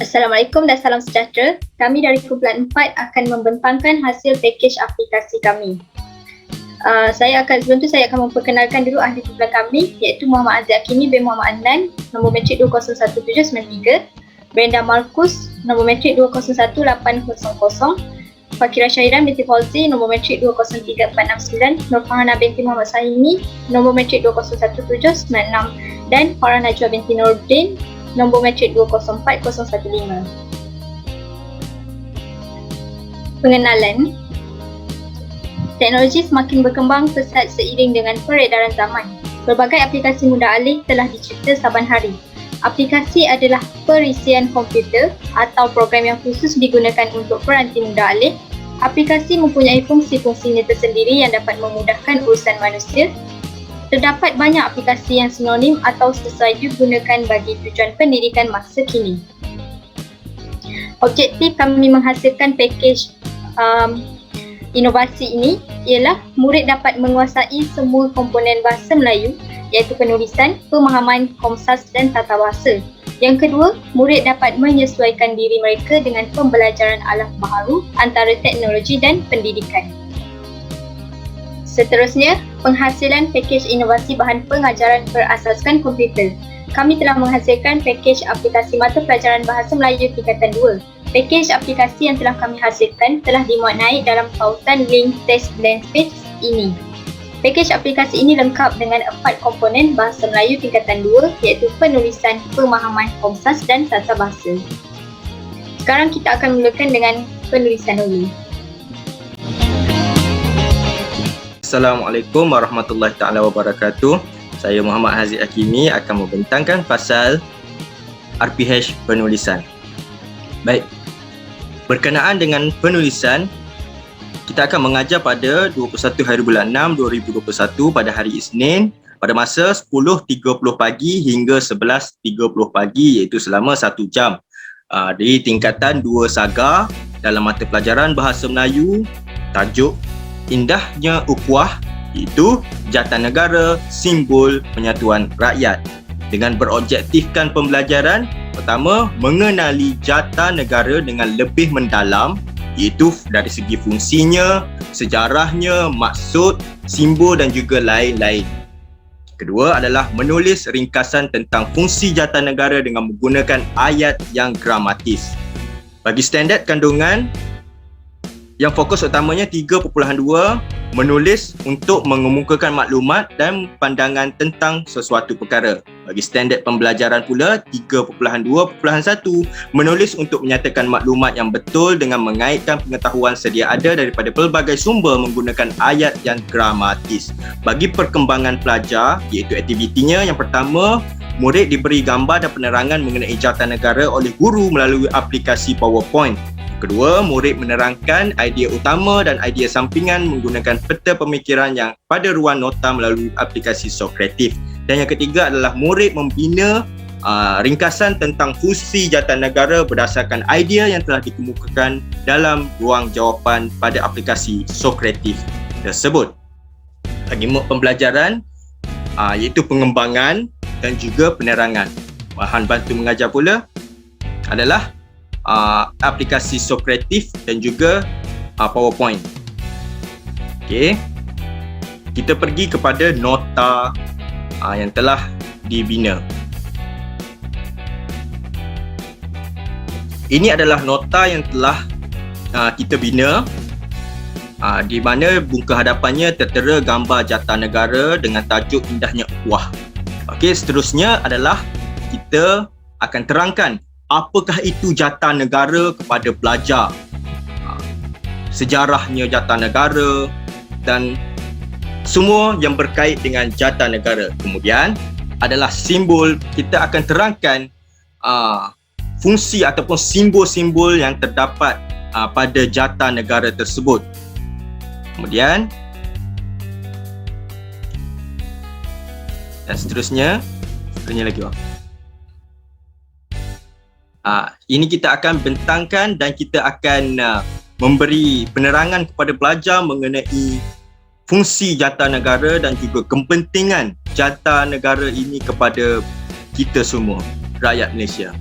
Assalamualaikum dan salam sejahtera. Kami dari kumpulan 4 akan membentangkan hasil pakej aplikasi kami. Sebelum tu saya akan memperkenalkan dulu ahli kumpulan kami, iaitu Muhammad Aziz Hakimi bin Muhammad Adnan, nombor matrik 2011793, Brenda Markus, nombor matrik 201800, Fakira Syahiran binti Fauzi, nombor matrik 203469, Nurfahana binti Muhammad Sahimi, nombor matrik 201796, dan Farah Najwa binti Nurdin, nombor matrik 204015. Pengenalan. Teknologi semakin berkembang pesat seiring dengan peredaran zaman. Berbagai aplikasi mudah alih telah dicipta saban hari. Aplikasi adalah perisian komputer atau program yang khusus digunakan untuk peranti mudah alih. Aplikasi mempunyai fungsi-fungsinya tersendiri yang dapat memudahkan urusan manusia. Terdapat banyak aplikasi yang sinonim atau sesuai digunakan bagi tujuan pendidikan masa kini. Objektif kami menghasilkan pakej inovasi ini ialah murid dapat menguasai semua komponen bahasa Melayu, iaitu penulisan, pemahaman, komsas dan tata bahasa. Yang kedua, murid dapat menyesuaikan diri mereka dengan pembelajaran alat baharu antara teknologi dan pendidikan. Seterusnya, penghasilan pakej inovasi bahan pengajaran berasaskan komputer. Kami telah menghasilkan pakej aplikasi mata pelajaran bahasa Melayu tingkatan 2. Pakej aplikasi yang telah kami hasilkan telah dimuat naik dalam tautan link test Blendpage ini. Pakej aplikasi ini lengkap dengan 4 komponen bahasa Melayu tingkatan 2, iaitu penulisan, pemahaman, komsas dan tata bahasa. Sekarang kita akan mulakan dengan penulisan dulu. Assalamualaikum warahmatullahi taala wabarakatuh. Saya Muhammad Aziz Hakimi akan membentangkan pasal RPH penulisan. Baik. Berkenaan dengan penulisan, kita akan mengajar pada 21 hari bulan 6 2021 pada hari Isnin pada masa 10.30 pagi hingga 11.30 pagi, iaitu selama 1 jam. Di tingkatan 2 Saga dalam mata pelajaran Bahasa Melayu, tajuk Indahnya Ukhuwah, iaitu Jatanegara Simbol Penyatuan Rakyat, dengan berobjektifkan pembelajaran. Pertama, mengenali Jatanegara dengan lebih mendalam, iaitu dari segi fungsinya, sejarahnya, maksud, simbol dan juga lain-lain. Kedua adalah menulis ringkasan tentang fungsi Jatanegara dengan menggunakan ayat yang gramatis. Bagi standard kandungan, yang fokus utamanya 3.2, menulis untuk mengemukakan maklumat dan pandangan tentang sesuatu perkara. Bagi standard pembelajaran pula 3.2.1, menulis untuk menyatakan maklumat yang betul dengan mengaitkan pengetahuan sedia ada daripada pelbagai sumber menggunakan ayat yang gramatis. Bagi perkembangan pelajar, iaitu aktivitinya, yang pertama, murid diberi gambar dan penerangan mengenai Jatanegara oleh guru melalui aplikasi PowerPoint. Kedua, murid menerangkan idea utama dan idea sampingan menggunakan peta pemikiran yang pada ruang nota melalui aplikasi Socrative. Dan yang ketiga adalah murid membina ringkasan tentang fungsi Jatanegara berdasarkan idea yang telah dikemukakan dalam ruang jawapan pada aplikasi Socrative tersebut. Bagi mod pembelajaran, iaitu pengembangan dan juga penerangan. Bahan bantu mengajar pula adalah aplikasi Socrative dan juga PowerPoint. Okey. Kita pergi kepada nota yang telah dibina. Ini adalah nota yang telah kita bina, di mana buka hadapannya tertera gambar Jatanegara dengan tajuk Indahnya Ukhuwah. Okey, seterusnya adalah kita akan terangkan apakah itu Jatanegara kepada pelajar, sejarahnya Jatanegara dan semua yang berkait dengan Jatanegara. Kemudian adalah simbol, kita akan terangkan fungsi ataupun simbol-simbol yang terdapat pada Jatanegara tersebut. Kemudian dan seterusnya lagi bang. Ini kita akan bentangkan dan kita akan memberi penerangan kepada pelajar mengenai fungsi Jatanegara dan juga kepentingan Jatanegara ini kepada kita semua, rakyat Malaysia.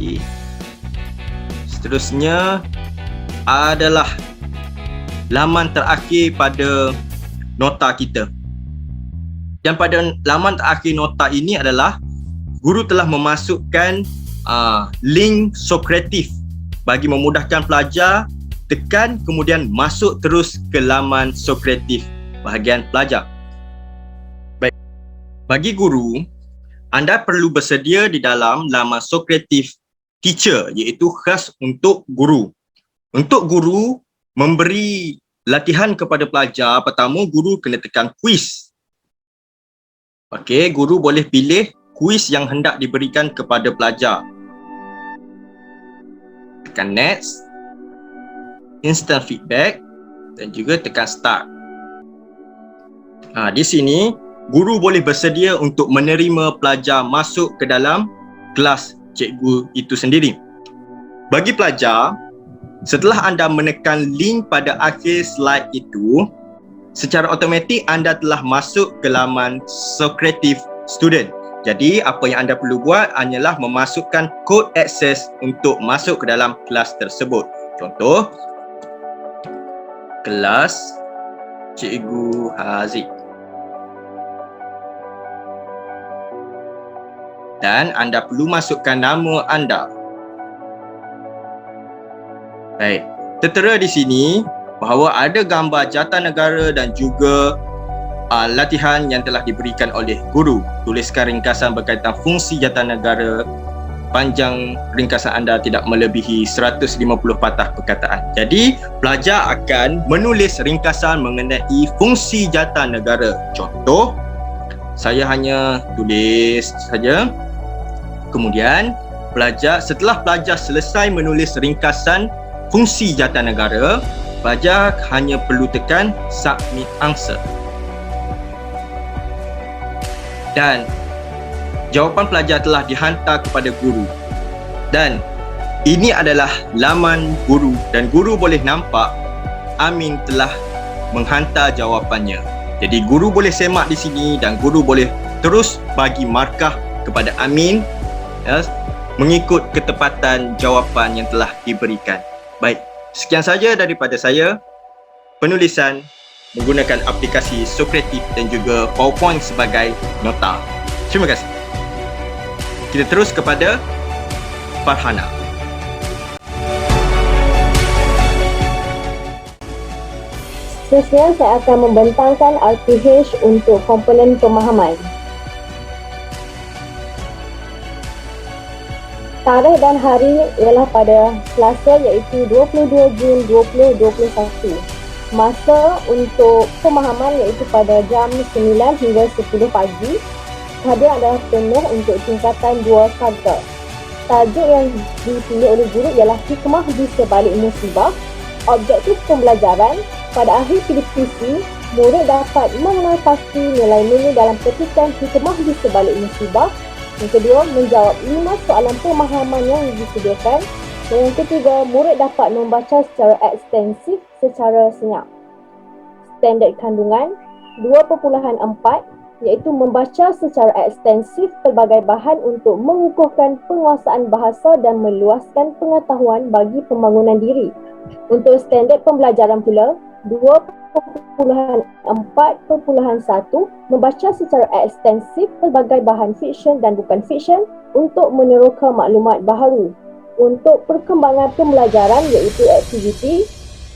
Okey. Seterusnya adalah laman terakhir pada nota kita. Dan pada laman terakhir nota ini adalah guru telah memasukkan link Sokratif bagi memudahkan pelajar tekan kemudian masuk terus ke laman Sokratif bahagian pelajar. Baik. Bagi guru, anda perlu bersedia di dalam laman Sokratif Teacher iaitu khas untuk guru. Untuk guru memberi latihan kepada pelajar, pertama guru kena tekan quiz. Okey, guru boleh pilih kuis yang hendak diberikan kepada pelajar. Tekan next, instant feedback dan juga tekan start. Di sini guru boleh bersedia untuk menerima pelajar masuk ke dalam kelas cikgu itu sendiri. Bagi pelajar, setelah anda menekan link pada akhir slide itu, secara automatik anda telah masuk ke laman Sokratif Student. Jadi apa yang anda perlu buat hanyalah memasukkan kod akses untuk masuk ke dalam kelas tersebut. Contoh, kelas Cikgu Haziq. Dan anda perlu masukkan nama anda. Baik, tertera di sini bahawa ada gambar Jatanegara dan juga latihan yang telah diberikan oleh guru. Tuliskan ringkasan berkaitan fungsi Jatanegara. Panjang ringkasan anda tidak melebihi 150 patah perkataan. Jadi, pelajar akan menulis ringkasan mengenai fungsi Jatanegara. Contoh, saya hanya tulis saja. Kemudian, setelah pelajar selesai menulis ringkasan fungsi Jatanegara, pelajar hanya perlu tekan submit answer. Dan jawapan pelajar telah dihantar kepada guru. Dan ini adalah laman guru dan guru boleh nampak Amin telah menghantar jawapannya. Jadi guru boleh semak di sini dan guru boleh terus bagi markah kepada Amin mengikut ketepatan jawapan yang telah diberikan. Baik, sekian saja daripada saya. Penulisan menggunakan aplikasi Sokratif dan juga PowerPoint sebagai nota. Terima kasih. Kita terus kepada Farhana. Seterusnya saya akan membentangkan RPH untuk komponen pemahaman. Tarikh dan hari ialah pada Selasa iaitu 22 Jun 2021. Masa untuk pemahaman iaitu pada jam 9 hingga 10 pagi. Kehadiran adalah penuh untuk tingkatan 2 sarjana. Tajuk yang dipilih oleh guru ialah hikmah di sebalik musibah. Objektif pembelajaran, pada akhir diskusi, murid dapat mengenal pasti nilai-nilai dalam petikan hikmah di sebalik musibah. Yang kedua, menjawab 5 soalan pemahaman yang disediakan. Dan yang ketiga, murid dapat membaca secara ekstensif secara senyap. Standard kandungan 2.4 iaitu membaca secara ekstensif pelbagai bahan untuk mengukuhkan penguasaan bahasa dan meluaskan pengetahuan bagi pembangunan diri. Untuk standard pembelajaran pula, 2.4.1 membaca secara ekstensif pelbagai bahan fiksyen dan bukan fiksyen untuk meneroka maklumat baharu. Untuk perkembangan pembelajaran iaitu aktiviti,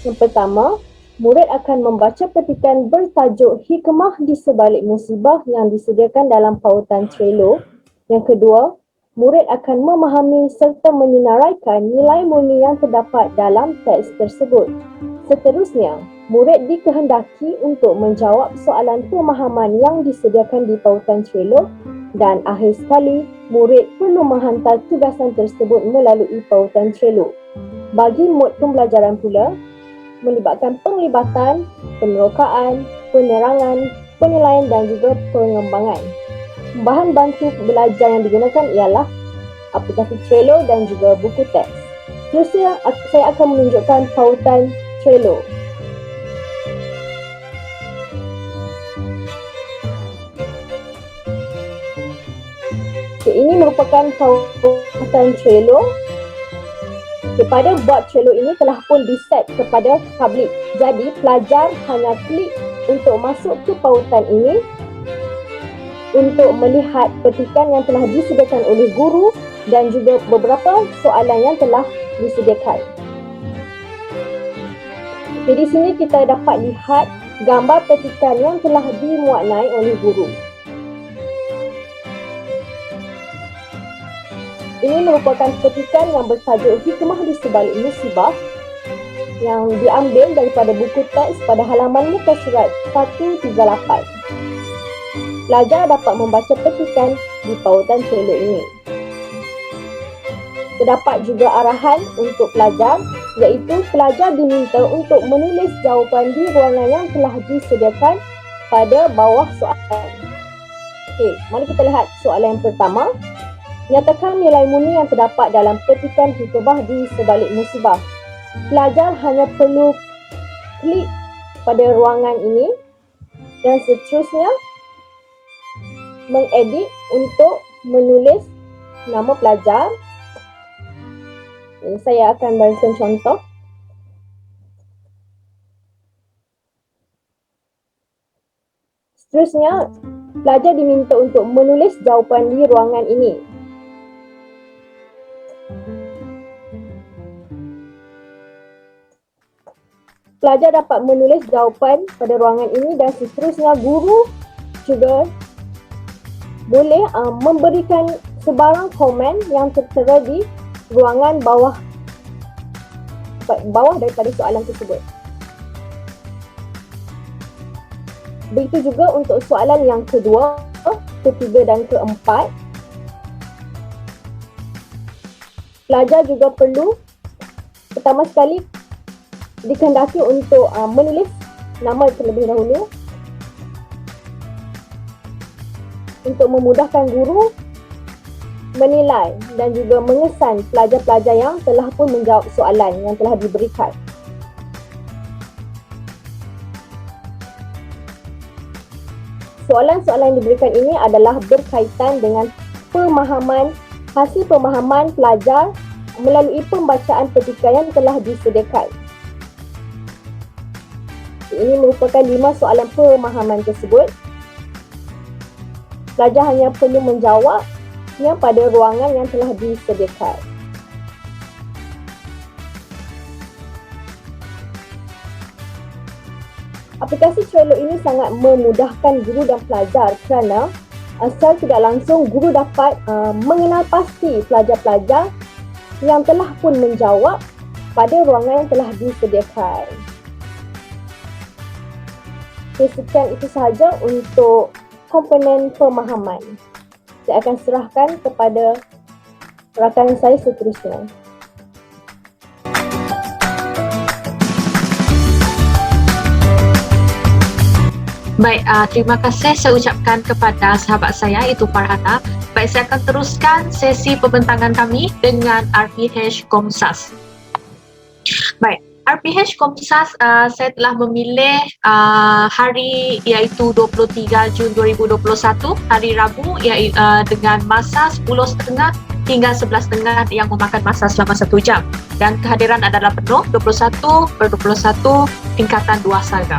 yang pertama, murid akan membaca petikan bertajuk hikmah di sebalik musibah yang disediakan dalam pautan Trello. Yang kedua, murid akan memahami serta menyenaraikan nilai murni yang terdapat dalam teks tersebut. Seterusnya, murid dikehendaki untuk menjawab soalan pemahaman yang disediakan di pautan Trello dan akhir sekali, murid perlu menghantar tugasan tersebut melalui pautan Trello. Bagi mod pembelajaran pula, melibatkan penglibatan, penerokaan, penerangan, penilaian dan juga pengembangan. Bahan bantu belajar yang digunakan ialah aplikasi Trello dan juga buku teks. Seterusnya, saya akan menunjukkan pautan Trello. Ini merupakan pautan Trello Pada bot Trello ini telah pun diset kepada public. Jadi pelajar hanya klik untuk masuk ke pautan ini untuk melihat petikan yang telah disediakan oleh guru dan juga beberapa soalan yang telah disediakan. Jadi di sini kita dapat lihat gambar petikan yang telah dimuatnai oleh guru. Ini merupakan petikan yang bertajuk Hikmah di Sebalik Musibah yang diambil daripada buku teks pada halaman muka surat 138. Pelajar dapat membaca petikan di pautan Trello ini. Terdapat juga arahan untuk pelajar, iaitu pelajar diminta untuk menulis jawapan di ruangan yang telah disediakan pada bawah soalan. Okey, mari kita lihat soalan yang pertama. Nyatakan nilai murni yang terdapat dalam petikan Hikmah di Sebalik Musibah. Pelajar hanya perlu klik pada ruangan ini dan seterusnya mengedit untuk menulis nama pelajar. Saya akan berikan contoh. Seterusnya, pelajar diminta untuk menulis jawapan di ruangan ini. Pelajar dapat menulis jawapan pada ruangan ini dan seterusnya guru juga boleh memberikan sebarang komen yang tertera di ruangan bawah daripada soalan tersebut. Begitu juga untuk soalan yang kedua, ketiga dan keempat. Pelajar juga perlu pertama sekali dikehendaki untuk menulis nama terlebih dahulu untuk memudahkan guru menilai dan juga mengesan pelajar-pelajar yang telah pun menjawab soalan yang telah diberikan. Soalan-soalan yang diberikan ini adalah berkaitan dengan hasil pemahaman pelajar melalui pembacaan petikan yang telah disediakan. Ini merupakan 5 soalan pemahaman tersebut. Pelajar hanya perlu menjawabnya pada ruangan yang telah disediakan. Aplikasi Trello ini sangat memudahkan guru dan pelajar kerana secara tidak langsung guru dapat mengenal pasti pelajar-pelajar yang telah pun menjawab pada ruangan yang telah disediakan. Sekian itu sahaja untuk komponen pemahaman. Saya akan serahkan kepada rakan saya seterusnya. Baik, terima kasih saya ucapkan kepada sahabat saya iaitu Farhana. Baik, saya akan teruskan sesi pembentangan kami dengan RPH Komsas. Baik, RPH Komsas saya telah memilih hari iaitu 23 Jun 2021, hari Rabu dengan masa 10.30 hingga 11.30 yang memakan masa selama 1 jam. Dan kehadiran adalah penuh 21/21 tingkatan 2 sahaja.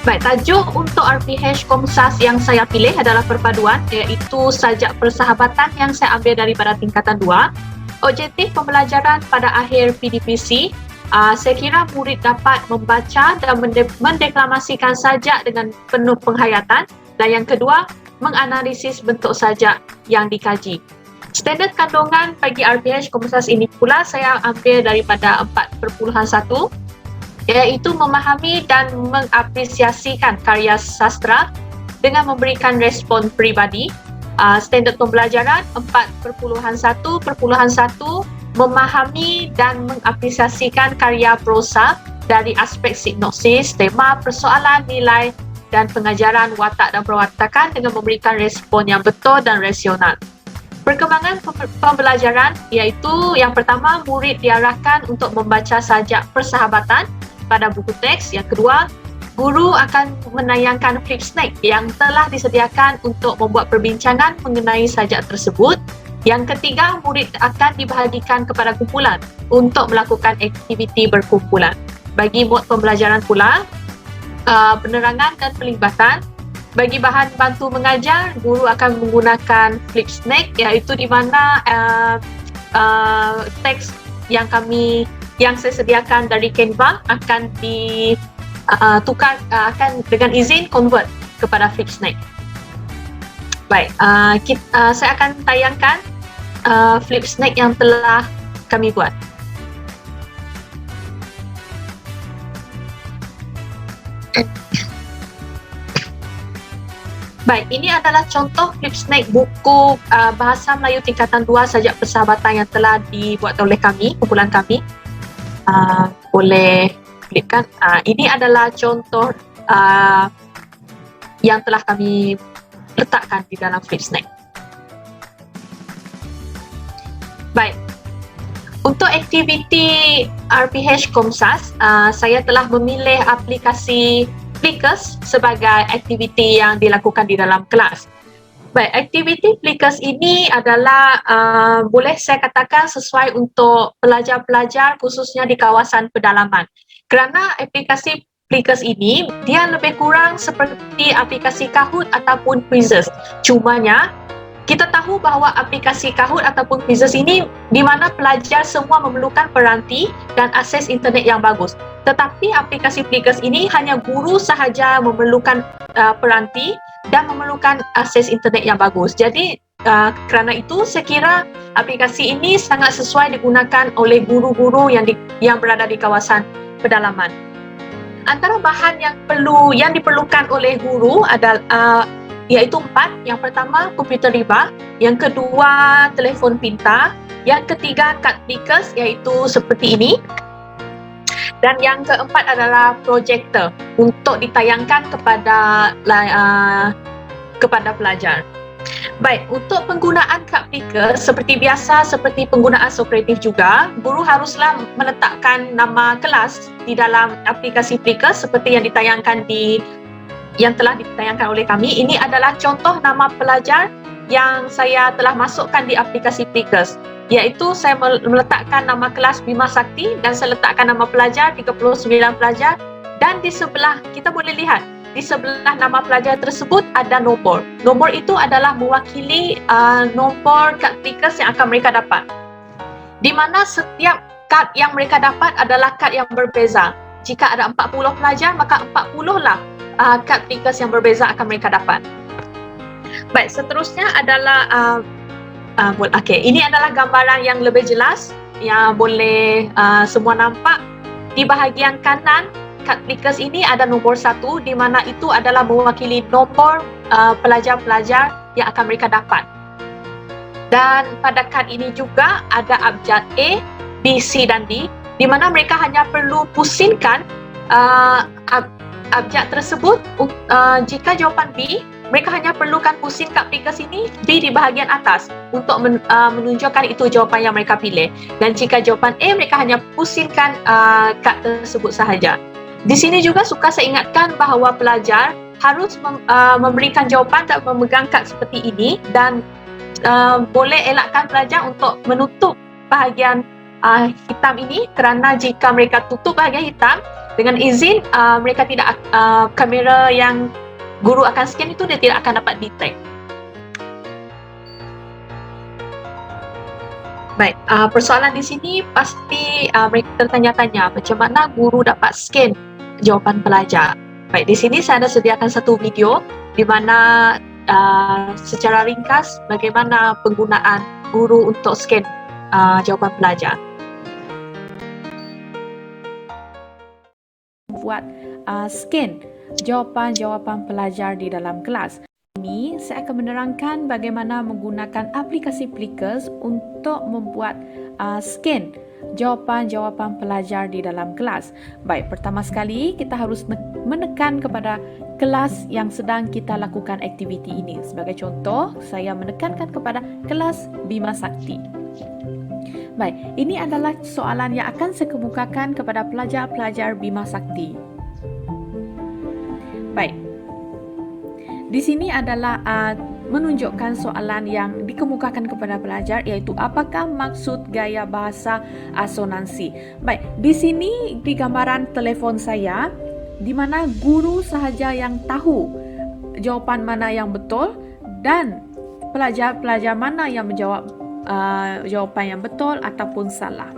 Baik, tajuk untuk RPH Komsas yang saya pilih adalah perpaduan iaitu sajak persahabatan yang saya ambil daripada tingkatan 2. Objektif pembelajaran pada akhir PDPC, saya kira murid dapat membaca dan mendeklamasikan sajak dengan penuh penghayatan, dan yang kedua, menganalisis bentuk sajak yang dikaji. Standard kandungan bagi RPH Komsas ini pula saya ambil daripada 4.1, iaitu memahami dan mengapresiasikan karya sastra dengan memberikan respon peribadi. Standard pembelajaran 4.1.1 memahami dan mengapresiasikan karya prosa dari aspek sinopsis, tema, persoalan, nilai dan pengajaran watak dan perwatakan dengan memberikan respon yang betul dan rasional. Perkembangan pembelajaran iaitu yang pertama, murid diarahkan untuk membaca sajak persahabatan pada buku teks. Yang kedua, guru akan menayangkan flip snake yang telah disediakan untuk membuat perbincangan mengenai sajak tersebut. Yang ketiga, murid akan dibahagikan kepada kumpulan untuk melakukan aktiviti berkumpulan. Bagi mod pembelajaran pula, penerangan dan pelibatan. Bagi bahan bantu mengajar, guru akan menggunakan Flipsnack, iaitu di mana teks yang saya sediakan dari Canva akan ditukar, akan dengan izin convert kepada Flipsnack. Baik, saya akan tayangkan Flipsnack yang telah kami buat. Baik, ini adalah contoh Flipsnack buku Bahasa Melayu Tingkatan 2 Sajak Persahabatan yang telah dibuat oleh kami, kumpulan kami. Boleh flipkan. Ini adalah contoh yang telah kami letakkan di dalam Flipsnack. Baik, untuk aktiviti RPH Komsas, saya telah memilih aplikasi Flickrs sebagai aktiviti yang dilakukan di dalam kelas. Baik, aktiviti Flickrs ini adalah boleh saya katakan sesuai untuk pelajar-pelajar khususnya di kawasan pedalaman. Kerana aplikasi Flickrs ini, dia lebih kurang seperti aplikasi Kahoot ataupun Quizzes. Cumanya, kita tahu bahawa aplikasi Kahoot ataupun Quizzes ini di mana pelajar semua memerlukan peranti dan akses internet yang bagus. Tetapi aplikasi Flickrs ini hanya guru sahaja memerlukan peranti dan memerlukan akses internet yang bagus. Jadi kerana itu saya kira aplikasi ini sangat sesuai digunakan oleh guru-guru yang berada di kawasan pedalaman. Antara bahan yang diperlukan oleh guru adalah iaitu 4. Yang pertama, komputer riba. Yang kedua, telefon pintar. Yang ketiga, kad Flickrs iaitu seperti ini. Dan yang keempat adalah projektor untuk ditayangkan kepada pelajar. Baik, untuk penggunaan kad Flickrs seperti biasa, seperti penggunaan Socrative juga, guru haruslah meletakkan nama kelas di dalam aplikasi Flickrs seperti yang telah ditayangkan oleh kami. Ini adalah contoh nama pelajar yang saya telah masukkan di aplikasi Flickrs, iaitu saya meletakkan nama kelas Bima Sakti dan saya letakkan nama pelajar 39 pelajar, dan di sebelah kita boleh lihat di sebelah nama pelajar tersebut ada nombor. Nombor itu adalah mewakili nombor kad Flickrs yang akan mereka dapat, di mana setiap kad yang mereka dapat adalah kad yang berbeza. Jika ada 40 pelajar, maka 40 lah kad Flickrs yang berbeza akan mereka dapat. Baik, seterusnya adalah ini adalah gambaran yang lebih jelas yang boleh semua nampak. Di bahagian kanan kad Flickrs ini ada nombor 1, di mana itu adalah mewakili nombor pelajar-pelajar yang akan mereka dapat. Dan pada kad ini juga ada abjad A, B, C dan D, di mana mereka hanya perlu pusingkan abjad tersebut. Jika jawapan B, mereka hanya perlukan pusing kad Flickrs ini B di bahagian atas untuk menunjukkan itu jawapan yang mereka pilih. Dan jika jawapan A, mereka hanya pusingkan kad tersebut sahaja. Di sini juga suka saya ingatkan bahawa pelajar harus memberikan jawapan dan memegang kad seperti ini, dan boleh elakkan pelajar untuk menutup bahagian hitam ini, kerana jika mereka tutup bahagian hitam dengan izin, mereka tidak kamera yang guru akan scan itu dia tidak akan dapat detect. Baik, persoalan di sini pasti mereka tertanya-tanya macam mana guru dapat scan jawapan pelajar. Baik, di sini saya ada sediakan satu video di mana secara ringkas bagaimana penggunaan guru untuk scan jawapan pelajar. Buat scan jawapan-jawapan pelajar di dalam kelas. Ini saya akan menerangkan bagaimana menggunakan aplikasi Flickrs untuk membuat scan jawapan-jawapan pelajar di dalam kelas. Baik, pertama sekali kita harus menekan kepada kelas yang sedang kita lakukan aktiviti ini. Sebagai contoh, saya menekankan kepada kelas Bima Sakti. Baik, ini adalah soalan yang akan saya kemukakan kepada pelajar-pelajar Bima Sakti. Baik, di sini adalah menunjukkan soalan yang dikemukakan kepada pelajar, iaitu apakah maksud gaya bahasa asonansi. Baik, di sini di gambaran telefon saya, di mana guru sahaja yang tahu jawapan mana yang betul dan pelajar-pelajar mana yang menjawab jawapan yang betul ataupun salah.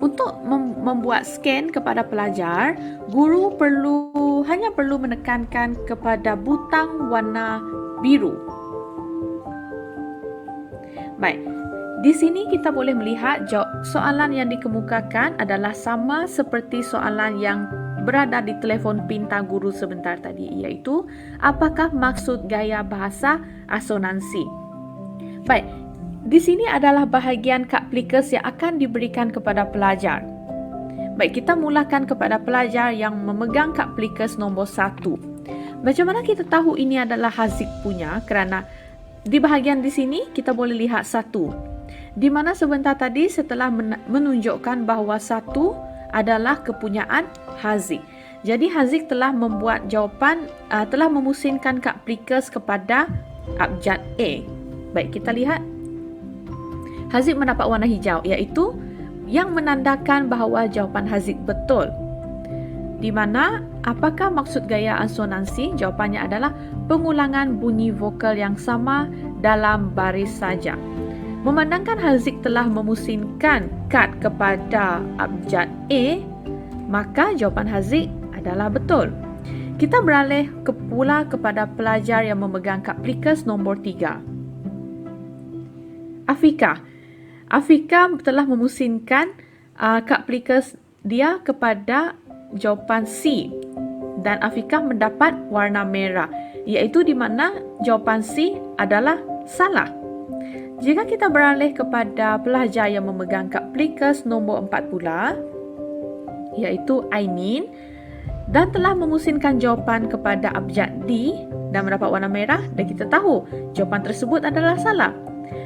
Untuk membuat scan kepada pelajar, guru hanya perlu menekankan kepada butang warna biru. Baik, di sini kita boleh melihat soalan yang dikemukakan adalah sama seperti soalan yang berada di telefon pintar guru sebentar tadi, iaitu apakah maksud gaya bahasa asonansi. Baik, di sini adalah bahagian kad plikas yang akan diberikan kepada pelajar. Baik, kita mulakan kepada pelajar yang memegang kad plikas nombor 1. Macam mana kita tahu ini adalah Haziq punya? Kerana di bahagian di sini kita boleh lihat 1. Di mana sebentar tadi setelah menunjukkan bahawa 1 adalah kepunyaan Haziq. Jadi Haziq telah membuat jawapan, telah memusinkan kad plikas kepada abjad A. Baik, kita lihat. Haziq mendapat warna hijau, iaitu yang menandakan bahawa jawapan Haziq betul. Di mana apakah maksud gaya asonansi? Jawapannya adalah pengulangan bunyi vokal yang sama dalam baris saja. Memandangkan Haziq telah memusinkan kad kepada abjad A, maka jawapan Haziq adalah betul. Kita beralih pula kepada pelajar yang memegang kad plikas nombor 3. Afika telah memusinkan kad plikas dia kepada jawapan C dan Afika mendapat warna merah, iaitu di mana jawapan C adalah salah. Jika kita beralih kepada pelajar yang memegang kad plikas nombor 4 pula, iaitu Ainin, dan telah memusinkan jawapan kepada abjad D dan mendapat warna merah, dan kita tahu jawapan tersebut adalah salah.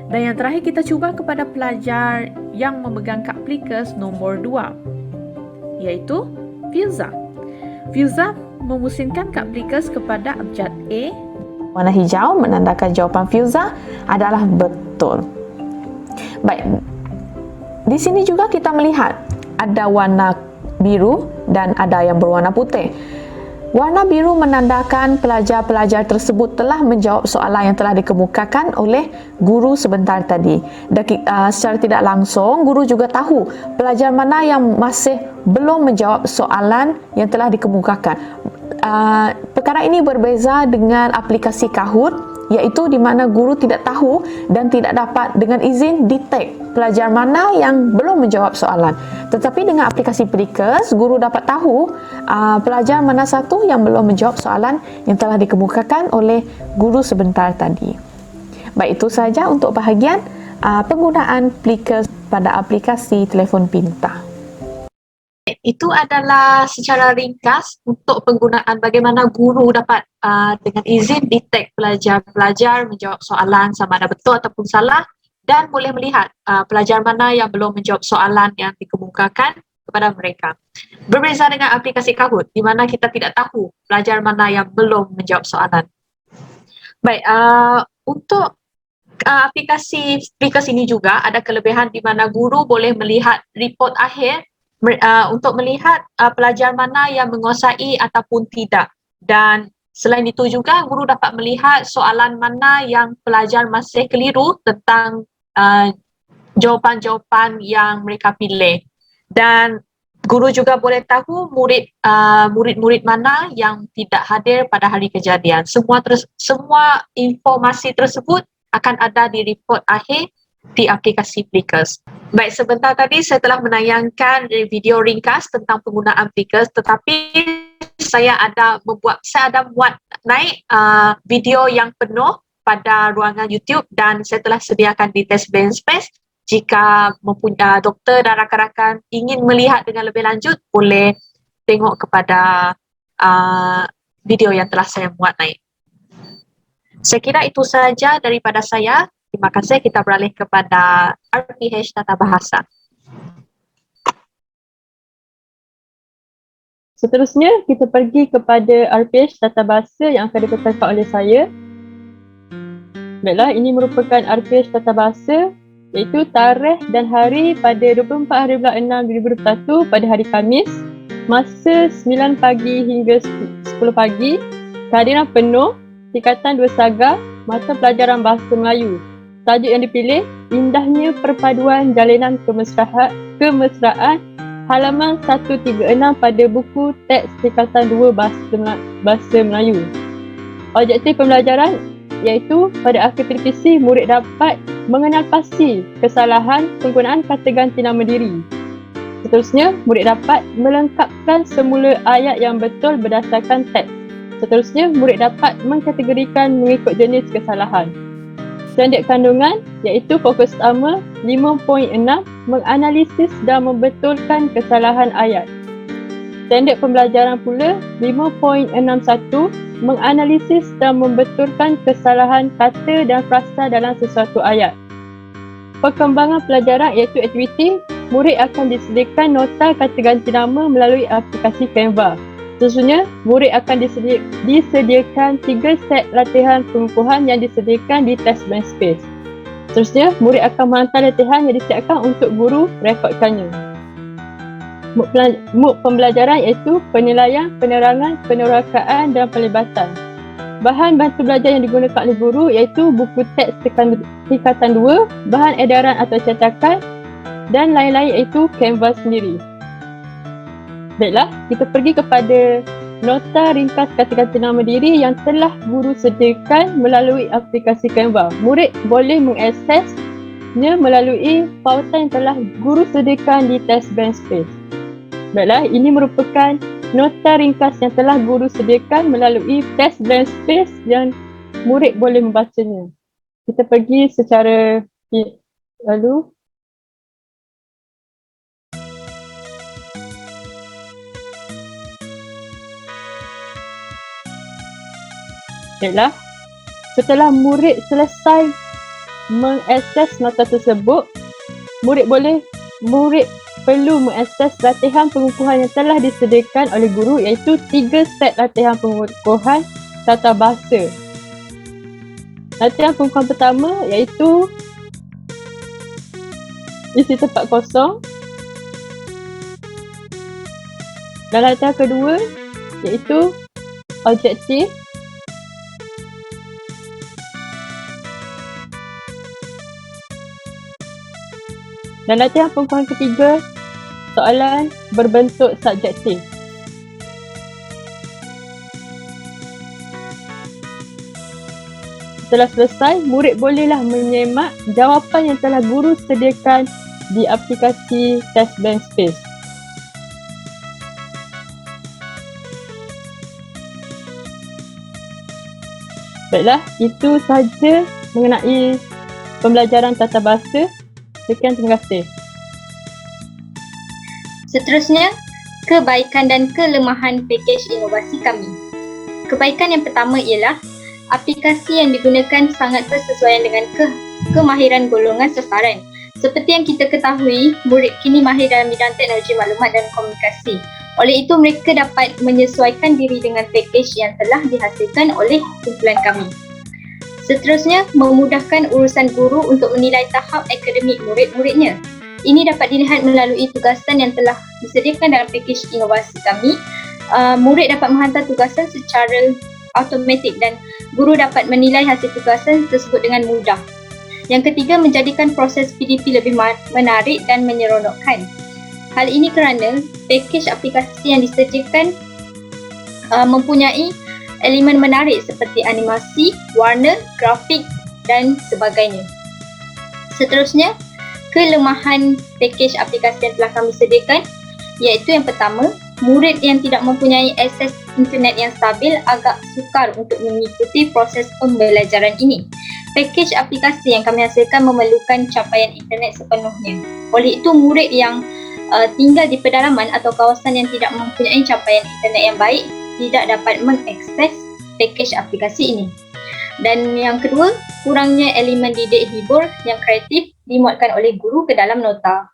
Dan yang terakhir kita cuba kepada pelajar yang memegang kad plikas nombor 2, iaitu Filza. Filza memusinkan kad plikas kepada abjad A. Warna hijau menandakan jawapan Filza adalah betul. Baik, di sini juga kita melihat ada warna biru dan ada yang berwarna putih. Warna biru menandakan pelajar-pelajar tersebut telah menjawab soalan yang telah dikemukakan oleh guru sebentar tadi. Dan secara tidak langsung, guru juga tahu pelajar mana yang masih belum menjawab soalan yang telah dikemukakan. Perkara ini berbeza dengan aplikasi Kahoot, iaitu di mana guru tidak tahu dan tidak dapat dengan izin detect pelajar mana yang belum menjawab soalan. Tetapi dengan aplikasi Plickers, guru dapat tahu pelajar mana satu yang belum menjawab soalan yang telah dikemukakan oleh guru sebentar tadi. Baik, itu sahaja untuk bahagian penggunaan Plickers pada aplikasi telefon pintar. Itu adalah secara ringkas untuk penggunaan bagaimana guru dapat dengan izin detect pelajar-pelajar menjawab soalan sama ada betul ataupun salah, dan boleh melihat pelajar mana yang belum menjawab soalan yang dikemukakan kepada mereka. Berbeza dengan aplikasi Kahoot, di mana kita tidak tahu pelajar mana yang belum menjawab soalan. Baik, untuk aplikasi Plickers ini juga ada kelebihan di mana guru boleh melihat report akhir untuk melihat pelajar mana yang menguasai ataupun tidak. Dan selain itu juga guru dapat melihat soalan mana yang pelajar masih keliru tentang jawapan-jawapan yang mereka pilih. Dan guru juga boleh tahu murid-murid mana yang tidak hadir pada hari kejadian. Semua informasi tersebut akan ada di report akhir di aplikasi Plickers. Baik, sebentar tadi saya telah menayangkan video ringkas tentang penggunaan Plickers, tetapi saya ada muat naik video yang penuh pada ruangan YouTube dan saya telah sediakan di test bank space. Jika mempunyai doktor dan rakan-rakan ingin melihat dengan lebih lanjut, boleh tengok kepada video yang telah saya muat naik. Saya kira itu sahaja daripada saya. Terima kasih. Kita beralih kepada RPH Tata Bahasa. Seterusnya, kita pergi kepada RPH Tata Bahasa yang akan dipertangkap oleh saya. Baiklah, ini merupakan RPH Tata Bahasa iaitu tarikh dan hari pada 24 hari bulan 6 2021 pada hari Khamis, masa 9 pagi hingga 10 pagi, kehadiran penuh, tingkatan 2 Saga, mata pelajaran Bahasa Melayu. Tajuk yang dipilih, Indahnya Perpaduan Jalinan Kemesraan, halaman 136 pada buku teks tingkatan 2 Bahasa Melayu. Objektif pembelajaran iaitu pada akhir televisi, murid dapat mengenal pasti kesalahan penggunaan kata ganti nama diri. Seterusnya, murid dapat melengkapkan semula ayat yang betul berdasarkan teks. Seterusnya, murid dapat mengkategorikan mengikut jenis kesalahan. Standard kandungan iaitu fokus utama 5.6 menganalisis dan membetulkan kesalahan ayat. Standard pembelajaran pula 5.61 menganalisis dan membetulkan kesalahan kata dan frasa dalam sesuatu ayat. Perkembangan pelajaran iaitu aktiviti, murid akan disediakan nota kata ganti nama melalui aplikasi Canva. Seterusnya, murid akan disediakan 3 set latihan pengukuhan yang disediakan di test bank space. Seterusnya, murid akan menghantar latihan yang disiapkan untuk guru rekodkannya. Mood pembelajaran iaitu penilaian, penerangan, penerokaan dan pelibatan. Bahan bantu belajar yang digunakan oleh guru iaitu buku teks tingkatan 2, bahan edaran atau cetakan dan lain-lain iaitu Canva sendiri. Baiklah, kita pergi kepada nota ringkas kata ganti nama diri yang telah guru sediakan melalui aplikasi Canva. Murid boleh mengaksesnya melalui pautan yang telah guru sediakan di test bank space. Baiklah, ini merupakan nota ringkas yang telah guru sediakan melalui test bank space yang murid boleh membacanya. Kita pergi secara lalu. Baiklah, setelah murid selesai mengakses nota tersebut, murid perlu mengakses latihan pengukuhan yang telah disediakan oleh guru iaitu 3 set latihan pengukuhan tata bahasa. Latihan pengukuhan pertama iaitu isi tempat kosong. Dan latihan kedua iaitu objektif. Dan latihan pengukuhan ketiga, soalan berbentuk subjektif. Setelah selesai, murid bolehlah menyemak jawapan yang telah guru sediakan di aplikasi Test Bank Space. Baiklah, itu sahaja mengenai pembelajaran tata bahasa. Sekian, terima kasih. Seterusnya, kebaikan dan kelemahan pakej inovasi kami. Kebaikan yang pertama ialah aplikasi yang digunakan sangat bersesuaian dengan kemahiran golongan sasaran. Seperti yang kita ketahui, murid kini mahir dalam bidang teknologi maklumat dan komunikasi. Oleh itu, mereka dapat menyesuaikan diri dengan pakej yang telah dihasilkan oleh kumpulan kami. Seterusnya, memudahkan urusan guru untuk menilai tahap akademik murid-muridnya. Ini dapat dilihat melalui tugasan yang telah disediakan dalam pakej inovasi kami. Murid dapat menghantar tugasan secara automatik dan guru dapat menilai hasil tugasan tersebut dengan mudah. Yang ketiga, menjadikan proses PDP lebih menarik dan menyeronokkan. Hal ini kerana pakej aplikasi yang disediakan mempunyai elemen menarik seperti animasi, warna, grafik dan sebagainya. Seterusnya, kelemahan pakej aplikasi yang telah kami sediakan iaitu yang pertama, murid yang tidak mempunyai akses internet yang stabil agak sukar untuk mengikuti proses pembelajaran ini. Pakej aplikasi yang kami hasilkan memerlukan capaian internet sepenuhnya. Oleh itu, murid yang tinggal di pedalaman atau kawasan yang tidak mempunyai capaian internet yang baik tidak dapat mengakses pakej aplikasi ini. Dan yang kedua, kurangnya elemen didik hibur yang kreatif dimuatkan oleh guru ke dalam nota.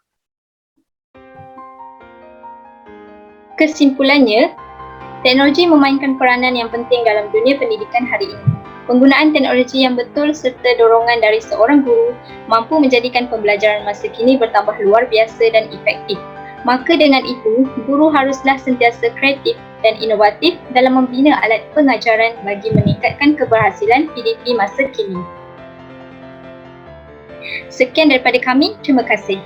Kesimpulannya, teknologi memainkan peranan yang penting dalam dunia pendidikan hari ini. Penggunaan teknologi yang betul serta dorongan dari seorang guru mampu menjadikan pembelajaran masa kini bertambah luar biasa dan efektif. Maka dengan itu, guru haruslah sentiasa kreatif dan inovatif dalam membina alat pengajaran bagi meningkatkan keberhasilan PDP masa kini. Sekian daripada kami, terima kasih.